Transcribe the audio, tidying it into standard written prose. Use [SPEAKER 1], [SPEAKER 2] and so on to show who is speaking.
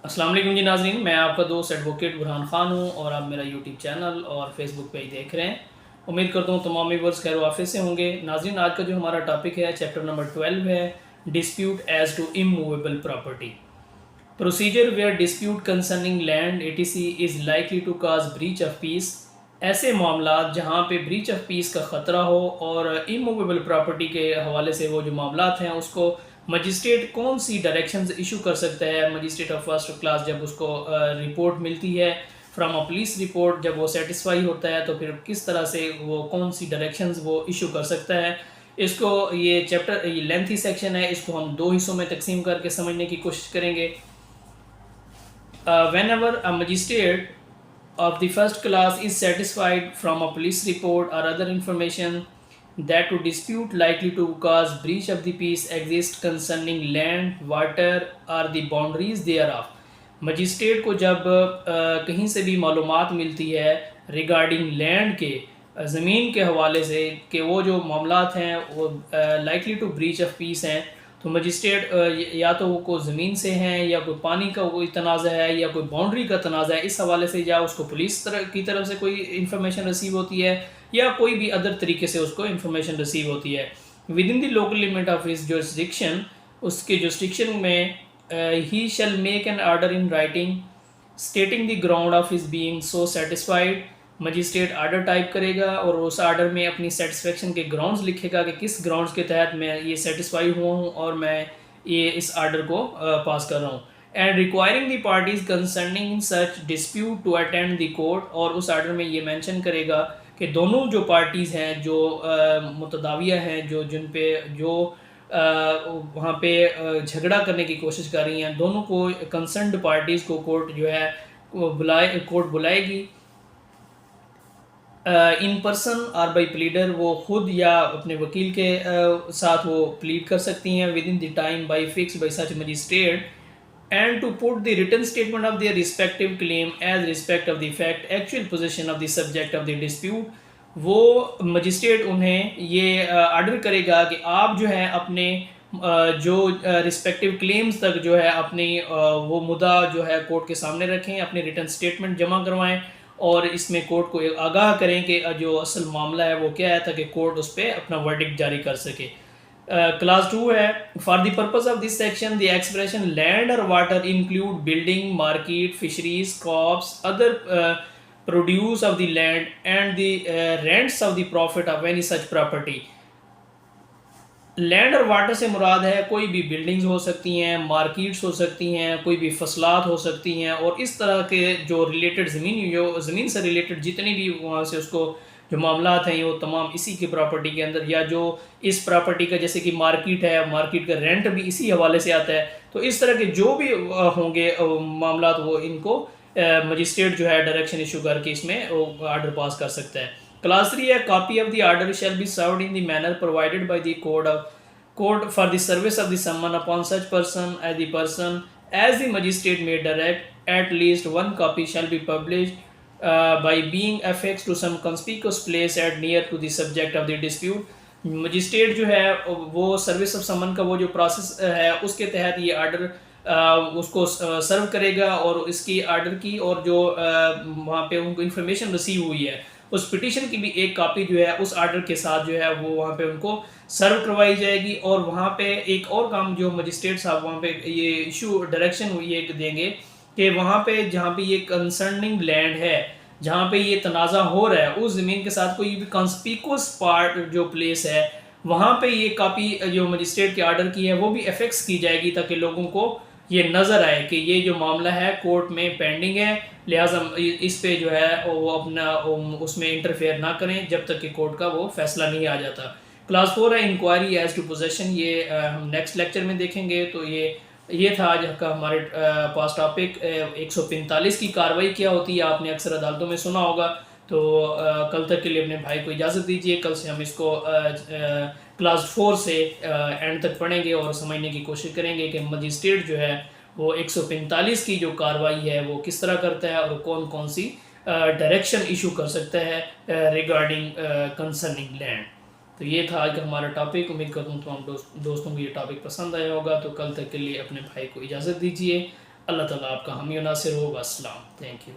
[SPEAKER 1] अस्सलाम वालेकुम जी नाज़रीन, मैं आपका दोस्त एडवोकेट बुरहान ख़ान हूँ और आप मेरा यूट्यूब चैनल और फेसबुक पेज देख रहे हैं। उम्मीद करता हूँ तमाम व्यूअर्स खैर वाफियत से होंगे। नाज़रीन, आज का जो हमारा टॉपिक है चैप्टर नंबर 12 है dispute as to immovable property. Procedure where dispute concerning land etc is likely to cause breach of peace. ऐसे मामला जहाँ पे ब्रीच ऑफ पीस का ख़तरा हो और इमूवेबल प्रॉपर्टी के हवाले से वो जो मामला हैं उसको मजिस्ट्रेट कौन सी डायरेक्शंस इशू कर सकता है। मजिस्ट्रेट ऑफ फर्स्ट क्लास जब उसको रिपोर्ट मिलती है फ्रॉम अ पुलिस रिपोर्ट, जब वो सेटिस्फाई होता है तो फिर किस तरह से वो कौन सी डायरेक्शंस वो इशू कर सकता है। इसको ये चैप्टर ये लेंथी सेक्शन है, इसको हम दो हिस्सों में तकसीम करके समझने की कोशिश करेंगे। Whenever a magistrate of the first class is satisfied from a police report or other information that to dispute likely to cause breach of the peace exists concerning land, water or the boundaries thereof। Magistrate को जब कहीं से भी मालूमात मिलती है regarding land के, ज़मीन के हवाले से कि वो जो मामलात हैं वो likely to breach of peace हैं, तो मजिस्ट्रेट या तो वो कोई ज़मीन से हैं या कोई पानी का कोई तनाज़ा है या कोई बाउंड्री का तनाज़ा है, इस हवाले से या उसको पुलिस की तरफ से कोई इंफॉर्मेशन रिसीव होती है या कोई भी अदर तरीके से उसको इंफॉर्मेशन रिसीव होती है within the local limit of his jurisdiction. उसके जुरिस्डिक्शन में ही shall make an order in writing stating the ground of his being so satisfied. Magistrate order type करेगा और उस आर्डर में अपनी सेटिस्फेक्शन के ग्राउंड्स लिखेगा कि किस ग्राउंड्स के तहत मैं ये सेटिस्फाई हुआ हूँ और मैं ये इस आर्डर को पास कर रहा हूँ। And requiring the parties concerning in such dispute to attend the court, और उस आर्डर में ये मेंशन करेगा कि दोनों जो पार्टीज़ हैं जो मुतदाविया हैं जो जिन पे जो वहाँ पे झगड़ा करने की कोशिश कर रही हैं, दोनों को कंसर्न्ड पार्टीज़ को कोर्ट जो है वो कोर्ट बुलाएगी इन पर्सन और बाई प्लीडर। वो खुद या अपने वकील के साथ वो प्लीड कर सकती हैं within the time by fix by such magistrate and to put the written statement of their respective claim as respect of the fact actual position of the subject of the dispute. वो magistrate उन्हें ये order करेगा कि आप जो है अपने जो रिस्पेक्टिव क्लेम्स तक जो है अपनी वो मुद्दा जो है कोर्ट के सामने रखें, अपने रिटन स्टेटमेंट जमा करवाएं और इसमें कोर्ट को आगाह करें कि जो असल मामला है वो क्या है, ताकि कोर्ट उस पर अपना वर्डिक्ट जारी कर सके। क्लास 2 है for the purpose of this section the expression land और water include building, market, fisheries, crops, other produce of the land and the rents of the profit of any such property. Land और water से मुराद है कोई भी buildings हो सकती हैं, मार्केट्स हो सकती हैं, कोई भी फसलात हो सकती हैं और इस तरह के जो रिलेटेड ज़मीन से रिलेटेड जितनी भी वहाँ से उसको जो मामलात हैं वो तमाम इसी की प्रॉपर्टी के अंदर, या जो इस प्रॉपर्टी का जैसे कि मार्केट है, मार्केट का रेंट भी इसी हवाले से आता है। तो इस तरह के जो भी होंगे मामलात वो इनको मजिस्ट्रेट जो है डायरेक्शन इशू करके इसमें आर्डर पास कर सकता है। क्लास 3 है copy of the order shall be served in the manner provided by the code for the service of the summon upon such person as the magistrate may direct at least one copy shall be published by being affixed to some conspicuous place at near to the subject of the dispute. Magistrate जो है वो service of समन का वो जो process है उसके तहत ये आर्डर उसको सर्व करेगा और इसकी आर्डर की और जो वहाँ पे उनको इन्फॉर्मेशन रिसीव हुई है उस पिटीशन की भी एक कॉपी जो है उस आर्डर के साथ जो है वो वहाँ पे उनको सर्व करवाई जाएगी। और वहाँ पे एक और काम जो मजिस्ट्रेट साहब वहाँ पे ये इशू डायरेक्शन ये देंगे कि वहाँ पे जहाँ पे ये कंसर्निंग लैंड है, जहाँ पे ये तनाज़ा हो रहा है उस ज़मीन के साथ कोई भी कॉन्स्पिकुअस पार्ट जो प्लेस है वहाँ पे ये कॉपी जो मजिस्ट्रेट के आर्डर की है वो भी अफेक्स की जाएगी ताकि लोगों को ये नज़र आए कि ये जो मामला है कोर्ट में पेंडिंग है, लिहाजा इस पे जो है वो अपना उसमें इंटरफेयर ना करें जब तक कि कोर्ट का वो फैसला नहीं आ जाता। क्लास 4 है इंक्वायरी एज टू पोजेसन, ये हम नेक्स्ट लेक्चर में देखेंगे। तो ये था आज का हमारे पास टॉपिक 145 की कार्रवाई क्या होती है, आपने अक्सर अदालतों में सुना होगा। तो कल तक के लिए अपने भाई को इजाज़त दीजिए, कल से हम इसको क्लास 4 से एंड तक पढ़ेंगे और समझने की कोशिश करेंगे कि मजिस्ट्रेट जो है वो 145 की जो कार्रवाई है वो किस तरह करता है और कौन कौन सी डायरेक्शन इशू कर सकता है रिगार्डिंग कंसर्निंग लैंड। तो ये था आज का हमारा टॉपिक। उम्मीद करता हूँ दोस्तों को ये टॉपिक पसंद आया होगा। तो कल तक के लिए अपने भाई को इजाज़त दीजिए। अल्लाह ताला आपका हामी और नासिर हो। अस्सलाम, थैंक यू।